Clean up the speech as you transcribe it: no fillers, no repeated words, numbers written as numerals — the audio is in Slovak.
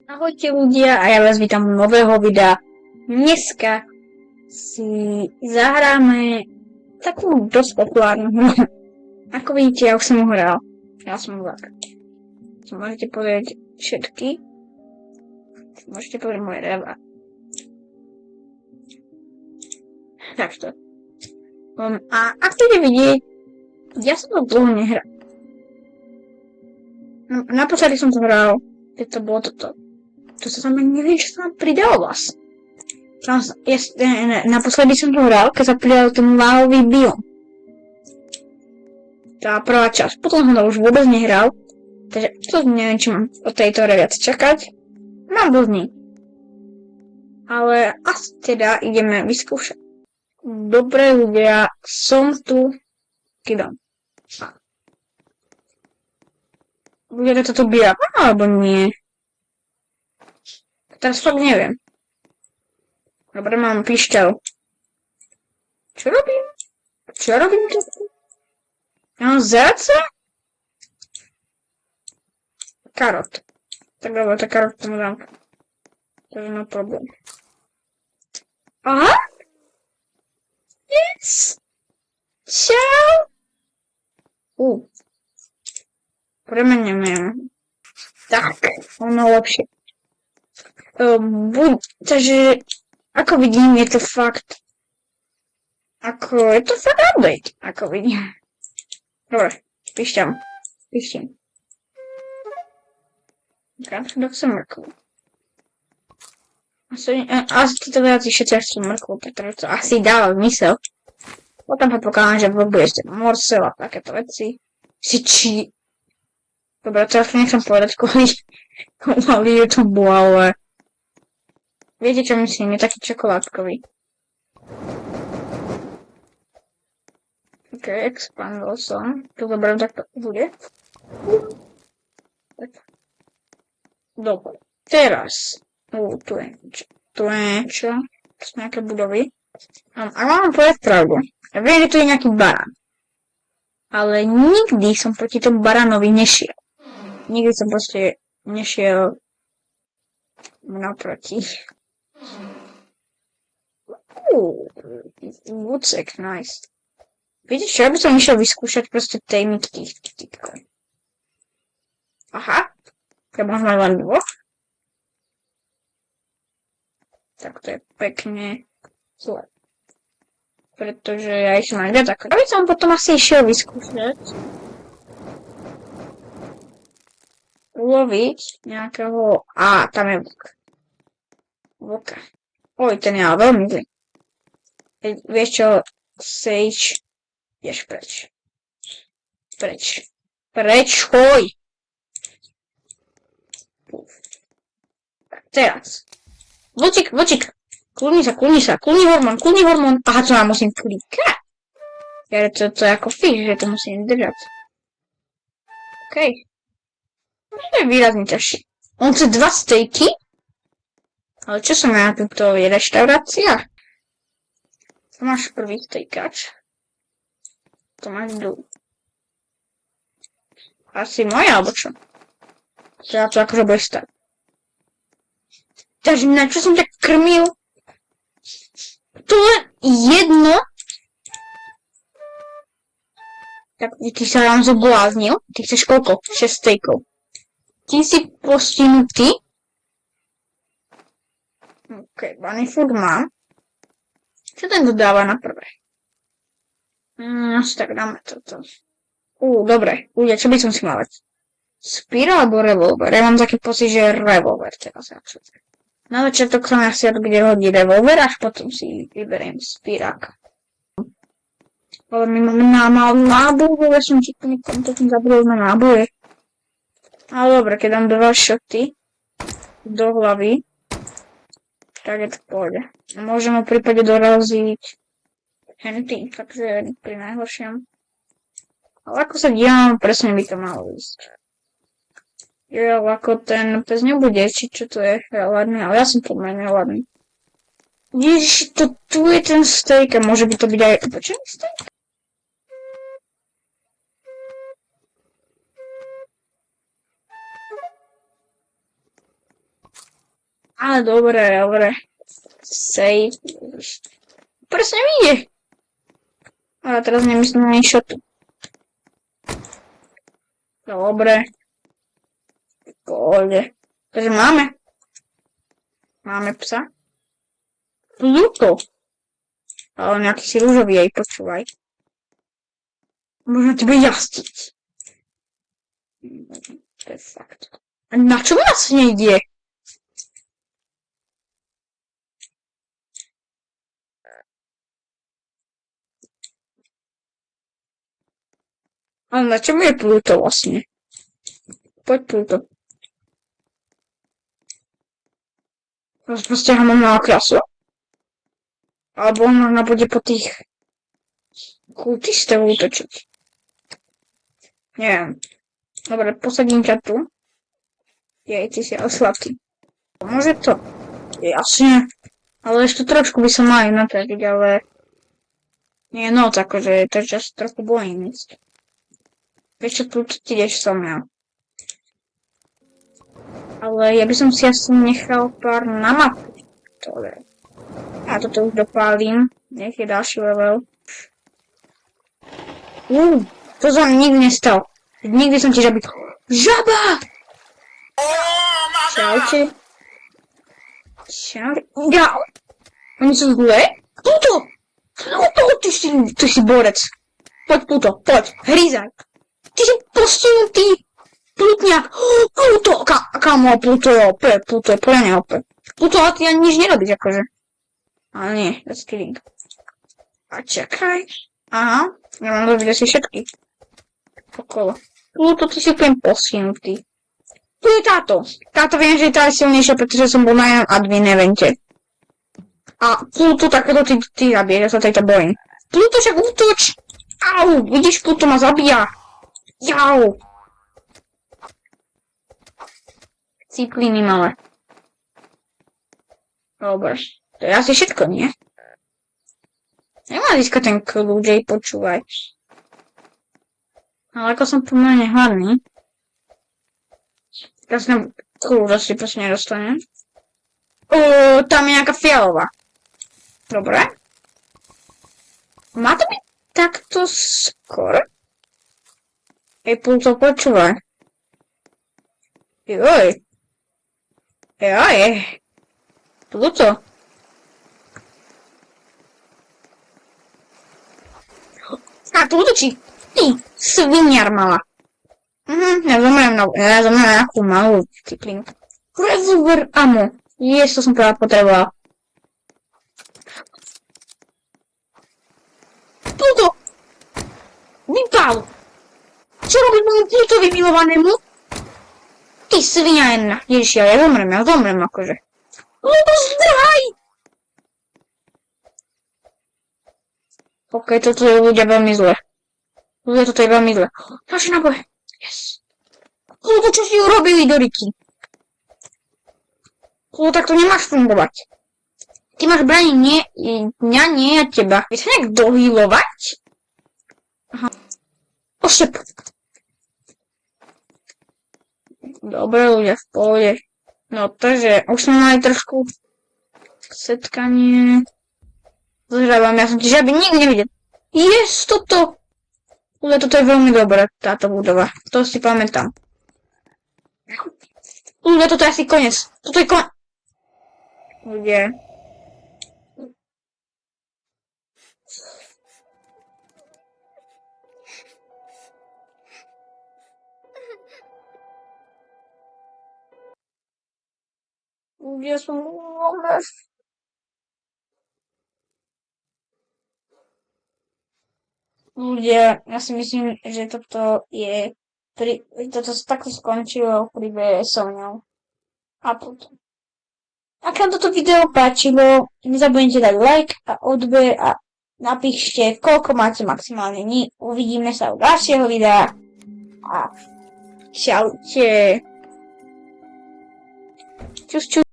Ahojte ľudia a ja vás vítam u nového videa. Dneska si zahráme takú dosť populárnu hru. Ako vidíte, ja už som ho hral. Ja som vlak. Môžete pozrieť všetky. Môžete pozrieť moje reva. Takto. A ak chcete vidieť, ja som to dlho nehral. Naposledy som to hral, keď to bolo toto. To sa tam neviem, čo sa tam pridalo vlastne. Naposledy som to hral, keď sa pridal ten lávový biom. Tá prvá časť. Potom som to už vôbec nehral. Takže to neviem, či mám od tejto hry viac čakať. Mám dosť dní. Ale asi teda ideme vyskúšať. Dobre ľudia, som tu. Kidom. Bude toto biela, alebo nie? Teraz fakt neviem. Dobre, mám pišťal. Čo robím? Čo robím tu? Ja mám zraca? Karot. Tak dobre, tak karot tomu dám. To je no problém. Aha! Yes! Čau! Premeníme. Tak, ono lepšie. Takže, ako vidím, je to fakt update, ako vidím. Dobre, pišťam. Krátko chcem mrkvu. Asi to viac všetci chcú mrkvu, pretože to asi dáva zmysel. Potom predpokladám, že budete morsel a takéto veci. Dobre, teraz nechcem povedať kvôli YouTube, ale viete, čo myslím, je taký čokoládkový. OK, expandol som. To dobre, tak to bude. Dobre, teraz. Tu je niečo. To sú nejaké budovy. A mám povedať pravdu. Ja viem, že tu je nejaký barán. Ale nikdy som proti tomu baránovi nešiel. Nikdy som proste nešiel naproti. Vúcek, nice. Viete čo, ja by som išiel vyskúšať proste tej mitky. Aha. Ja môžem mať len dvoch. Tak to je pekne zle. Pretože ja ich mám viac ako. Ja by som potom asi išiel vyskúšať. Uloviť nejakého. Tam je vlk. Vlka. Oj, ten je ale veľmi zlý. Vieš čo, Sage, ideš preč. Preč, hoj! Tak, teraz. Vlčík! Kľudni sa, kľudni hormón. Aha, to nám musím klikať. Ja to je ako fish, že to musím držať. OK. To je výrazne ťažšie. On chce 2 stejky? Ale čo som ja na túto reštaurácia? To máš prvý stejkač. To máš druhý. Asi moja, alebo čo? Teda to akože bude stať. Takže na čo som ťa krmil? To len jedno. Tak ty sa nám zabláznil. Ty chceš koľko? 6 stejkov. Ty si postihnutý. OK, bunny food mám. Čo ten dodáva na prvé? Tak dáme toto. Dobre. Ľudia, čo by som si mal? Spira alebo revolver? Ja mám taký pocit, že revolver teraz. Na začiatok som asi bude hodiť revolver, až potom si vyberiem spiráka. Ale my máme náboj, ja som ti kompletne zabudol na náboje. Ale dobre, keď dám 2 šoty do hlavy, tak je to v pohode. Môžem v prípade doraziť henty, takže pri najhoršom. Ale ako sa dívam, presne by to malo ísť. Jo, ako ten pes nebude, či čo to je hladný, ale ja som pomerne hladný. Ježiši, tu je ten steak a môže by to byť aj pečený steak? Ale dobre. Save. Presne vyjde. Ale teraz nemyslím na e-shotu. Dobre. Pohode. Takže máme psa. Pluto. Ale nejaký si rúžový aj počúvaj. Možno tebe jazdiť. To je fakt. A na čo nás nejde? Ale na čom je Pluto vlastne? Poď Pluto. Proste ho mám na okrasu. Alebo on možno bude po tých kultistov útočiť. Neviem. Dobre, posadím ťa tu. Jej, ty si osladký. Môže to? Jasne. Ale ešte trošku by sa mali natradiť, ale... Nie noc, akože, takže ja sa trochu bojím ísť. Vieš čo, tu ti ideš so mňa. Ale ja by som si asi nechal pár na mapu. Ktoré... Ja toto už dopálim. Nech je ďalší level. To sa mi nikdy nestal. Nikdy som ti žaby... Žaba! Čaute. Čaute. Ja. Oni sú zlé? Pluto! Pluto, ty si borec. Poď, Pluto, poď. Hryzaj. Ty si postihnutý. Plutňák. Pluto. Kamo, Pluto je OP. Pluto je plne OP. Pluto, ale ty ani nič nerobíš, akože. Ale nie, that's kidding. A čakaj. Aha, ja mám robiť asi všetky. Okolo. Pluto, ty si úplne postihnutý. Tu je táto. Táto viem, že je tá silnejšia, pretože som bol na admin evente. A Pluto takéto ty zabije, ja sa tejto bojím. Pluto však útoč! Au! Vidíš, Pluto ma zabíja. Jau! Cipliny malé. Dobre. To je asi všetko, nie? Nemá získať ten kľúč, počúvaj. Ale ako som pomerne hladný, teraz na kľúč asi proste nedostanem. Tam je nejaká fialová. Dobre. Má to byť takto skoro? Pluto, počúvaj. Joj. Pluto. A tu útočí. Ty, sviniar mala. Ja zomriem na nejakú malú cyklinku. Revolver ammo. To som práve potreboval. Pluto! Vypál! Čo robíš môjmu Plutovi milovanému? Ty svinia jedna. Ježiš, ja zomrem akože. Pluto, zdrhaj! OK, toto je ľudia veľmi zle. Toto je veľmi zle. Ďalšie náboje. Yes. Pluto, čo si urobili do Riky? Pluto, tak to nemáš fungovať. Ty máš brániť mňa, nie a teba. Vy sa nejak dohýlovať? Aha. Ošep. Dobre, ľudia, v pohode. No, takže, už sme mali trošku setkanie. Zhrabám, ja som ti žaby nikdy nevidel. Toto! Ľudia, toto je veľmi dobré, táto budova. To si pamätám. Ľudia, toto je asi koniec. Toto je koniec. Ľudia. Ľudia, som uvoľná. Ľudia, ja si myslím, že toto takto skončilo príbeh so mnou. A potom. Ak vám toto video páčilo, nezabudnite dať like a odber a napíšte, koľko máte maximálne dní. Uvidíme sa u ďalšieho videa. A čaute. Čus, čus.